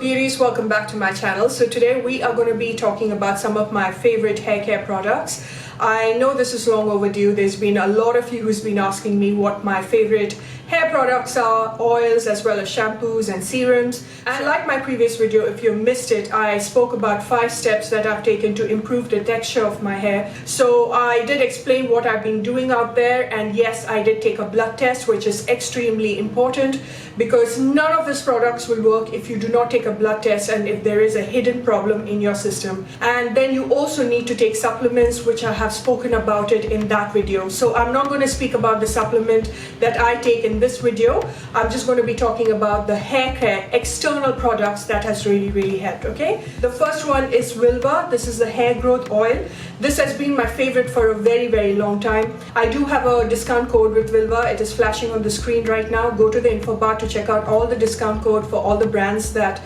beauties, welcome back to my channel. So today we are going to be talking about some of my favorite hair care products. I know this is long overdue. There's been a lot of you who's been asking me what my favorite hair products are, oils as well as shampoos and serums. And like my previous video, if you missed it, I spoke about 5 steps that I've taken to improve the texture of my hair. So I did explain what I've been doing out there, and yes, I did take a blood test, which is extremely important because none of these products will work if you do not take a blood test and if there is a hidden problem in your system. And then you also need to take supplements, which I have spoken about it in that video. So I'm not going to speak about the supplement that I take in this video. I'm just going to be talking about the hair care external products that has really helped. Okay, the first one is Wilva. This is the hair growth oil. This has been my favorite for a very long time. I do have a discount code with Wilva. It is flashing on the screen right now. Go to the info bar to check out all the discount code for all the brands that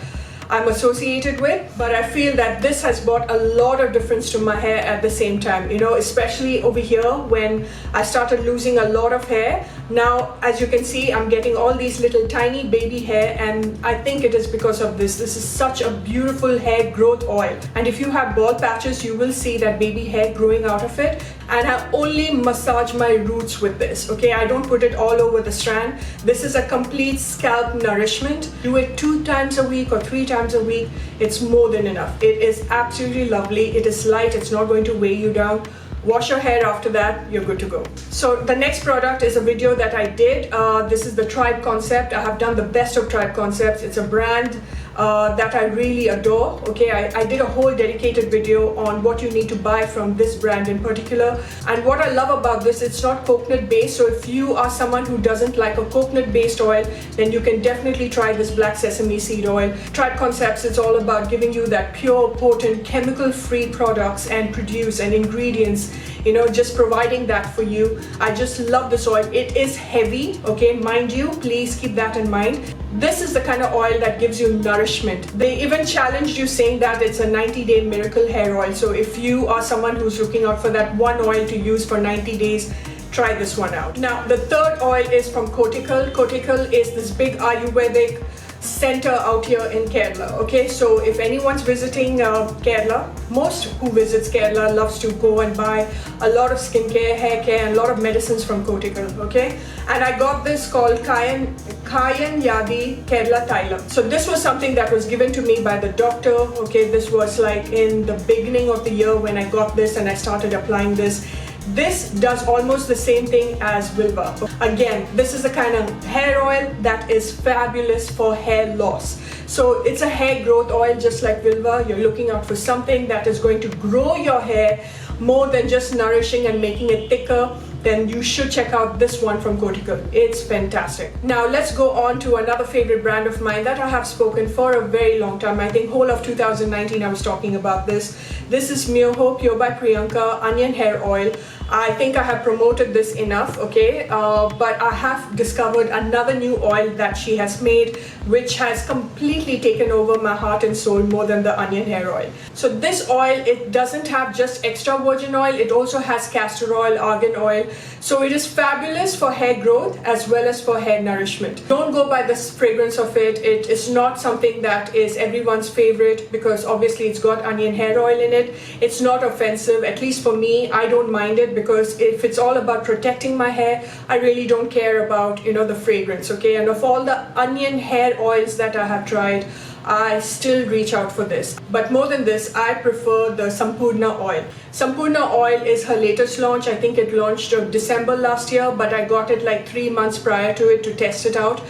I'm associated with, but I feel that this has brought a lot of difference to my hair at the same time, you know, especially over here when I started losing a lot of hair. Now, as you can see, I'm getting all these little tiny baby hair, and I think it is because of this. This is such a beautiful hair growth oil, and if you have bald patches, you will see that baby hair growing out of it. And I only massage my roots with this, okay? I don't put it all over the strand. This is a complete scalp nourishment. Do it 2 times a week or 3 times a week. It's more than enough. It is absolutely lovely. It is light. It's not going to weigh you down. Wash your hair after that, you're good to go. So the next product is a video that I did. This is the Tribe Concept. I have done the best of Tribe Concepts. It's a brand that I really adore. Okay, I did a whole dedicated video on what you need to buy from this brand in particular. And what I love about this, it's not coconut based. So if you are someone who doesn't like a coconut based oil, then you can definitely try this black sesame seed oil. Tribe Concepts, it's all about giving you that pure, potent, chemical free products and produce and ingredients, you know, just providing that for you. I just love this oil. It is heavy, okay, mind you, please keep that in mind. This is the kind of oil that gives you nourishment. They even challenged you saying that it's a 90-day miracle hair oil. So if you are someone who's looking out for that one oil to use for 90 days, try this one out. Now, the third oil is from Kottakkal. Kottakkal is this big Ayurvedic center out here in Kerala. Okay, so if anyone's visiting Kerala, most who visits Kerala loves to go and buy a lot of skincare, hair care, and a lot of medicines from Kottakkal. Okay, and I got this called kayyanyadi keratailam. So this was something that was given to me by the doctor. Okay, this was like in the beginning of the year when I got this and I started applying this. This does almost the same thing as Wilva. Again, this is the kind of hair oil that is fabulous for hair loss. So it's a hair growth oil just like Wilva. You're looking out for something that is going to grow your hair more than just nourishing and making it thicker, then you should check out this one from Kottakkal. It's fantastic. Now let's go on to another favorite brand of mine that I have spoken for a very long time. I think whole of 2019 I was talking about this. This is Pure by Priyanka Onion Hair Oil. I think I have promoted this enough, okay? But I have discovered another new oil that she has made, which has completely taken over my heart and soul more than the onion hair oil. So this oil, it doesn't have just extra virgin oil, it also has castor oil, argan oil. So it is fabulous for hair growth as well as for hair nourishment. Don't go by the fragrance of it. It is not something that is everyone's favorite because obviously it's got onion hair oil in it. It's not offensive, at least for me. I don't mind it because if it's all about protecting my hair, I really don't care about, you know, the fragrance, okay? And of all the onion hair oils that I have tried, I still reach out for this. But more than this, I prefer the Sampurna oil. Sampurna oil is her latest launch. I think it launched in December last year, but I got it like 3 months prior to it to test it out.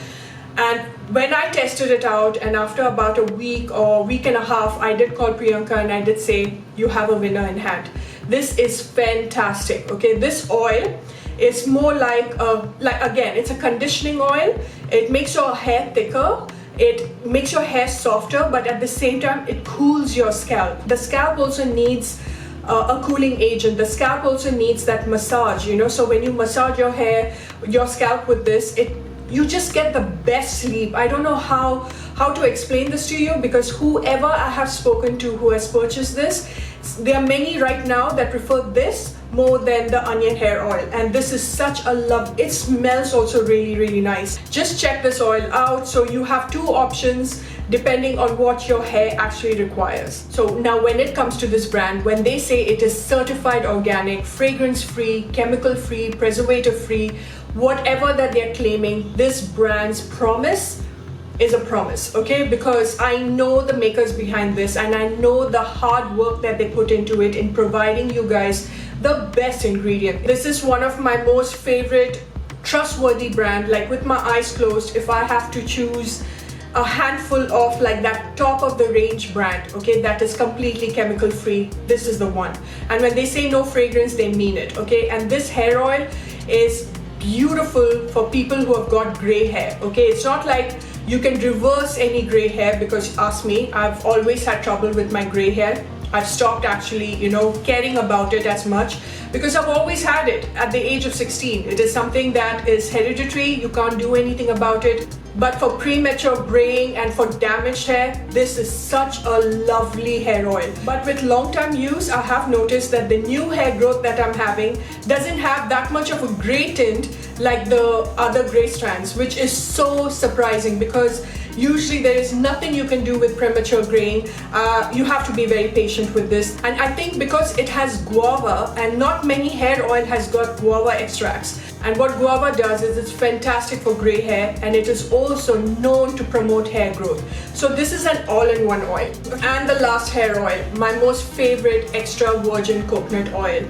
And when I tested it out, and after about a week or week and a half, I did call Priyanka and I did say, you have a winner in hand. This is fantastic, okay? This oil is more like again, it's a conditioning oil. It makes your hair thicker. It makes your hair softer, but at the same time, it cools your scalp. The scalp also needs a cooling agent. The scalp also needs that massage, you know. So when you massage your hair, your scalp with this, you just get the best sleep. I don't know how to explain this to you because whoever I have spoken to who has purchased this, there are many right now that prefer this more than the onion hair oil, and this is such a love. It smells also really nice. Just check this oil out. So you have 2 options. depending on what your hair actually requires. So now when it comes to this brand, when they say it is certified organic, fragrance free, chemical free, preservative free, whatever that they're claiming, this brand's promise is a promise, okay? Because I know the makers behind this, and I know the hard work that they put into it in providing you guys the best ingredient. This is one of my most favorite trustworthy brand. Like, with my eyes closed, if I have to choose a handful of like that top of the range brand, okay, that is completely chemical free, this is the one. And when they say no fragrance, they mean it, okay? And this hair oil is beautiful for people who have got gray hair, okay? It's not like you can reverse any gray hair, because ask me, I've always had trouble with my gray hair. I've stopped actually, caring about it as much, because I've always had it at the age of 16. It is something that is hereditary. You can't do anything about it. But for premature graying and for damaged hair, this is such a lovely hair oil. But with long-term use, I have noticed that the new hair growth that I'm having doesn't have that much of a gray tint like the other gray strands, which is so surprising, because usually there is nothing you can do with premature graying. You have to be very patient with this. And I think because it has guava, and not many hair oil has got guava extracts. And what guava does is it's fantastic for gray hair, and it is also known to promote hair growth. So this is an all-in-one oil. And the last hair oil, my most favorite extra virgin coconut oil.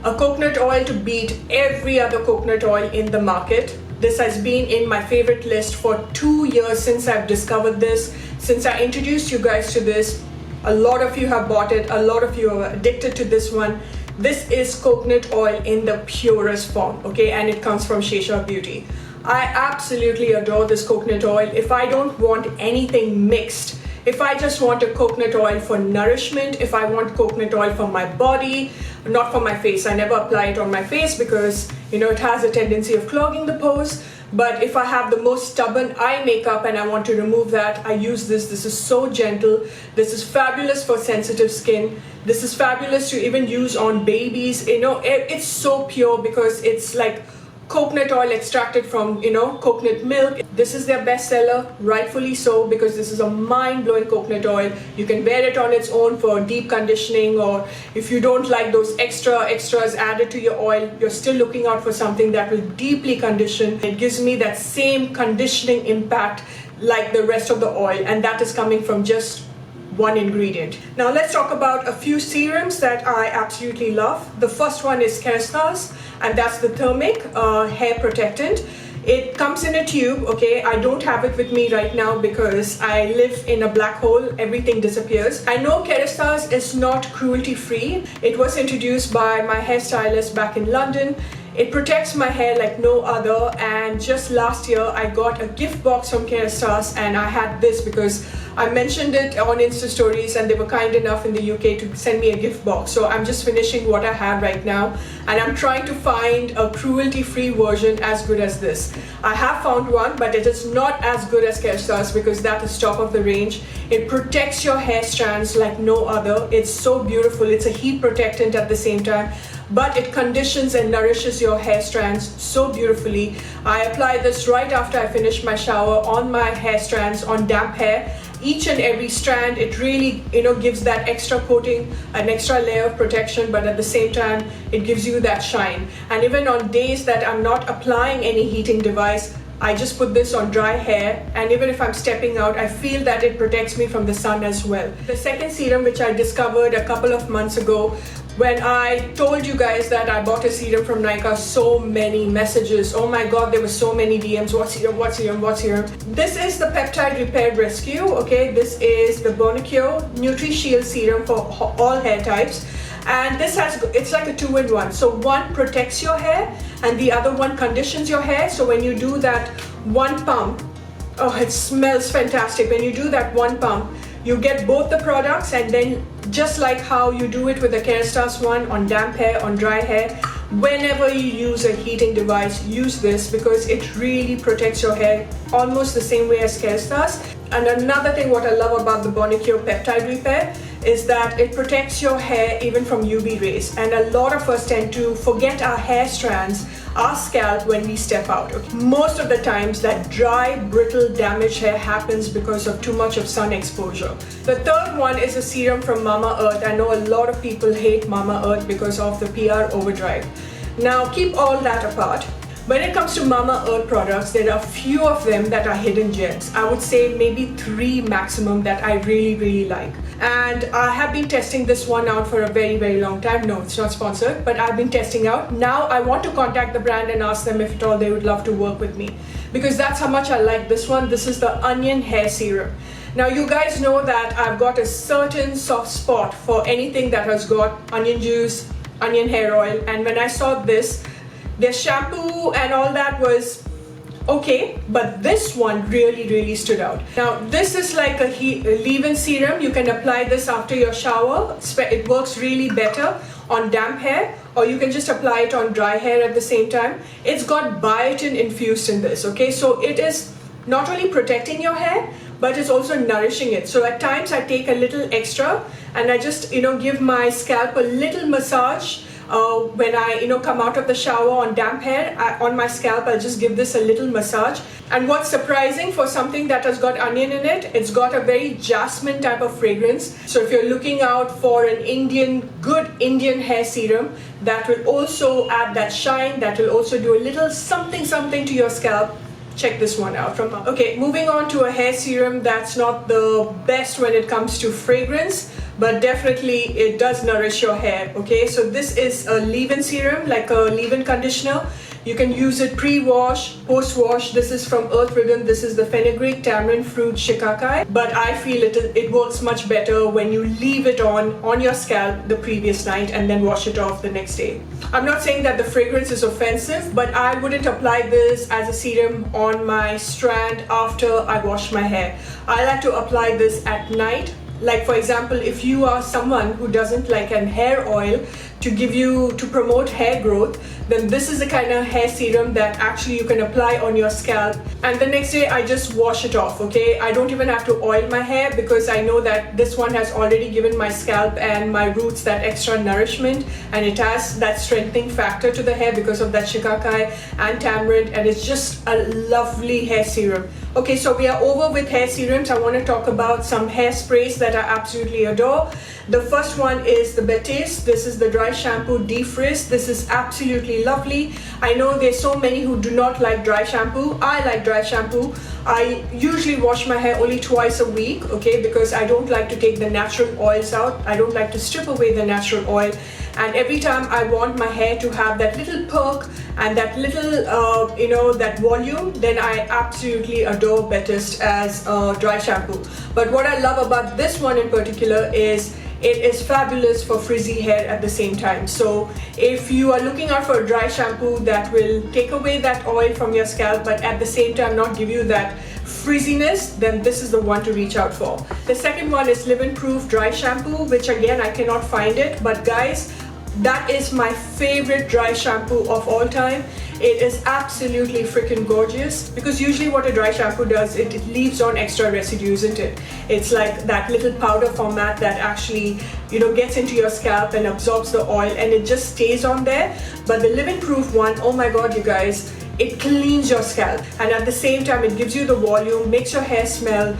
A coconut oil to beat every other coconut oil in the market. This has been in my favorite list for 2 years since I've discovered this. Since I introduced you guys to this, a lot of you have bought it, a lot of you are addicted to this one. This is coconut oil in the purest form, okay, and it comes from Sheshabeauty. I absolutely adore this coconut oil. If I don't want anything mixed, if I just want a coconut oil for nourishment, if I want coconut oil for my body, not for my face. I never apply it on my face because, it has a tendency of clogging the pores. But if I have the most stubborn eye makeup and I want to remove that, I use this. This is so gentle. This is fabulous for sensitive skin. This is fabulous to even use on babies. It's so pure because it's like coconut oil extracted from, coconut milk. This is their bestseller, rightfully so, because this is a mind-blowing coconut oil. You can wear it on its own for deep conditioning, or if you don't like those extras added to your oil, you're still looking out for something that will deeply condition. It gives me that same conditioning impact like the rest of the oil, and that is coming from just one ingredient. Now let's talk about a few serums that I absolutely love. The first one is KERASTASE, and that's the THERMIQUE hair protectant. It comes in a tube, okay? I don't have it with me right now because I live in a black hole. Everything disappears. I know KERASTASE is not cruelty free. It was introduced by my hairstylist back in London. It protects my hair like no other, and just last year I got a gift box from KERASTASE, and I had this because I mentioned it on Insta stories and they were kind enough in the UK to send me a gift box. So I'm just finishing what I have right now, and I'm trying to find a cruelty-free version as good as this. I have found one, but it is not as good as KERASTASE because that is top of the range. It protects your hair strands like no other. It's so beautiful. It's a heat protectant at the same time, but it conditions and nourishes your hair strands so beautifully. I apply this right after I finish my shower on my hair strands on damp hair. Each and every strand, it really gives that extra coating, an extra layer of protection, but at the same time it gives you that shine. And even on days that I'm not applying any heating device, I just put this on dry hair, and even if I'm stepping out, I feel that it protects me from the sun as well. The second serum, which I discovered a couple of months ago, when I told you guys that I bought a serum from NYKAA, so many messages. Oh my god, there were so many DMs. What serum, what serum, what serum? This is the Peptide Repair Rescue, okay? This is the BONACURE Nutri-Shield Serum for all hair types. And it's like a 2-in-1. So one protects your hair and the other one conditions your hair. So when you do that one pump, oh, it smells fantastic. When you do that one pump, you get both the products, and then just like how you do it with the KERASTASE one on damp hair, on dry hair, whenever you use a heating device, use this because it really protects your hair almost the same way as KERASTASE. And another thing what I love about the BONACURE Peptide Repair is that it protects your hair even from UV rays, and a lot of us tend to forget our hair strands, our scalp when we step out. Okay? Most of the times that dry, brittle, damaged hair happens because of too much of sun exposure. The third one is a serum from MAMAEARTH. I know a lot of people hate MAMAEARTH because of the PR overdrive. Now keep all that apart. When it comes to MAMAEARTH products, there are few of them that are hidden gems. I would say maybe 3 maximum that I really like. And I have been testing this one out for a very long time. No, it's not sponsored, but I've been testing out. Now I want to contact the brand and ask them if at all they would love to work with me, because that's how much I like this one. This is the Onion Hair Serum. Now you guys know that I've got a certain soft spot for anything that has got onion juice, onion hair oil, and when I saw this, their shampoo and all that was okay, but this one really stood out. Now this is like a leave-in serum. You can apply this after your shower. It works really better on damp hair, or you can just apply it on dry hair at the same time. It's got biotin infused in this, okay? So it is not only protecting your hair, but it's also nourishing it. So at times I take a little extra and I just, give my scalp a little massage. When I come out of the shower on damp hair, on my scalp I'll just give this a little massage. And what's surprising, for something that has got onion in it, it's got a very jasmine type of fragrance. So if you're looking out for an good Indian hair serum that will also add that shine, that will also do a little something to your scalp, check this one out from Okay, moving on to a hair serum that's not the best when it comes to fragrance, but definitely it does nourish your hair. Okay, so this is a leave-in serum, like a leave-in conditioner. You can use it pre-wash, post-wash. This is from Earth Rhythm. This is the fenugreek, tamarind, fruit, shikakai. But I feel it works much better when you leave it on your scalp the previous night and then wash it off the next day. I'm not saying that the fragrance is offensive, but I wouldn't apply this as a serum on my strand after I wash my hair. I like to apply this at night. Like for example, if you are someone who doesn't like an hair oil to promote hair growth, then this is the kind of hair serum that actually you can apply on your scalp, and the next day I just wash it off. Okay, I don't even have to oil my hair because I know that this one has already given my scalp and my roots that extra nourishment, and it has that strengthening factor to the hair because of that shikakai and tamarind, and it's just a lovely hair serum. Okay, so we are over with hair serums. I want to talk about some hairsprays that I absolutely adore. The first one is the BATISTE. This is the dry shampoo defrizz. This is absolutely lovely. I know there's so many who do not like dry shampoo. I like dry shampoo. I usually wash my hair only twice a week, okay, because I don't like to take the natural oils out. I don't like to strip away the natural oil. And every time I want my hair to have that little perk and that little, that volume, then I absolutely adore BATISTE as a dry shampoo. But what I love about this one in particular is it is fabulous for frizzy hair at the same time. So if you are looking out for a dry shampoo that will take away that oil from your scalp but at the same time not give you that frizziness, then this is the one to reach out for. The second one is Live-In Proof Dry Shampoo, which again I cannot find it, but guys, that is my favorite dry shampoo of all time. It is absolutely freaking gorgeous, because usually what a dry shampoo does, it leaves on extra residues, isn't it? It's like that little powder format that actually, gets into your scalp and absorbs the oil, and it just stays on there. But the Live-In Proof one, oh my god, you guys, it cleans your scalp, and at the same time it gives you the volume, makes your hair smell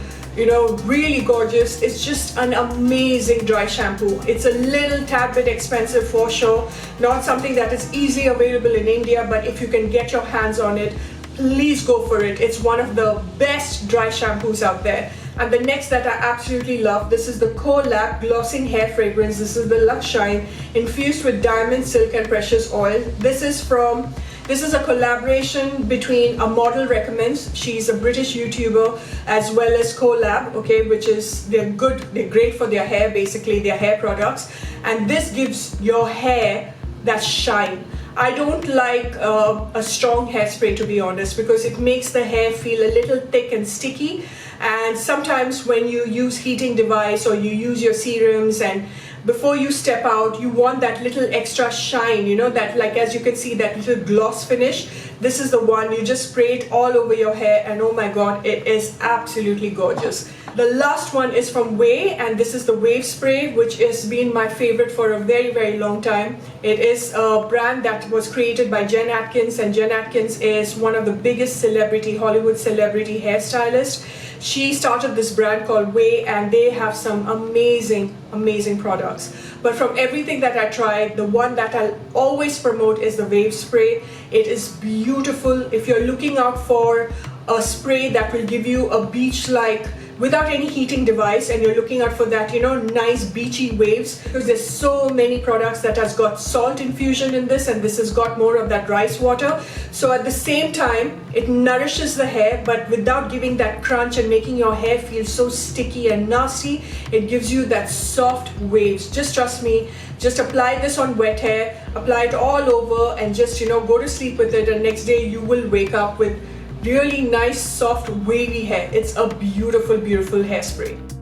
really gorgeous. It's just an amazing dry shampoo. It's a little tad bit expensive for sure, not something that is easily available in India, but if you can get your hands on it, please go for it. It's one of the best dry shampoos out there. And the next that I absolutely love, this is the COLAB Glossing Hair Fragrance. This is the Luxe Shine infused with diamond, silk and precious oil. This is a collaboration between A Model Recommends. She's a British YouTuber, as well as COLAB, okay, which is, they're great for their hair, basically their hair products. And this gives your hair that shine. I don't like a strong hairspray, to be honest, because it makes the hair feel a little thick and sticky. And sometimes when you use heating device or you use your serums, and before you step out, you want that little extra shine, that, like, as you can see, that little gloss finish. This is the one, you just spray it all over your hair, and oh my god, it is absolutely gorgeous. The last one is from OUAI, and this is the Wave Spray, which has been my favorite for a very long time. It is a brand that was created by Jen Atkins, and Jen Atkins is one of the biggest Hollywood celebrity hairstylists. She started this brand called OUAI, and they have some amazing products. But from everything that I tried, the one that I'll always promote is the Wave Spray. It is beautiful. If you're looking out for a spray that will give you a beach-like, without any heating device, and you're looking out for that, you know, nice beachy waves, because there's so many products that has got salt infusion in this, and this has got more of that rice water. So at the same time, it nourishes the hair, but without giving that crunch and making your hair feel so sticky and nasty, it gives you that soft waves. Just trust me, just apply this on wet hair, apply it all over, and just, you know, go to sleep with it, and next day you will wake up with really nice, soft, wavy hair. It's a beautiful hairspray.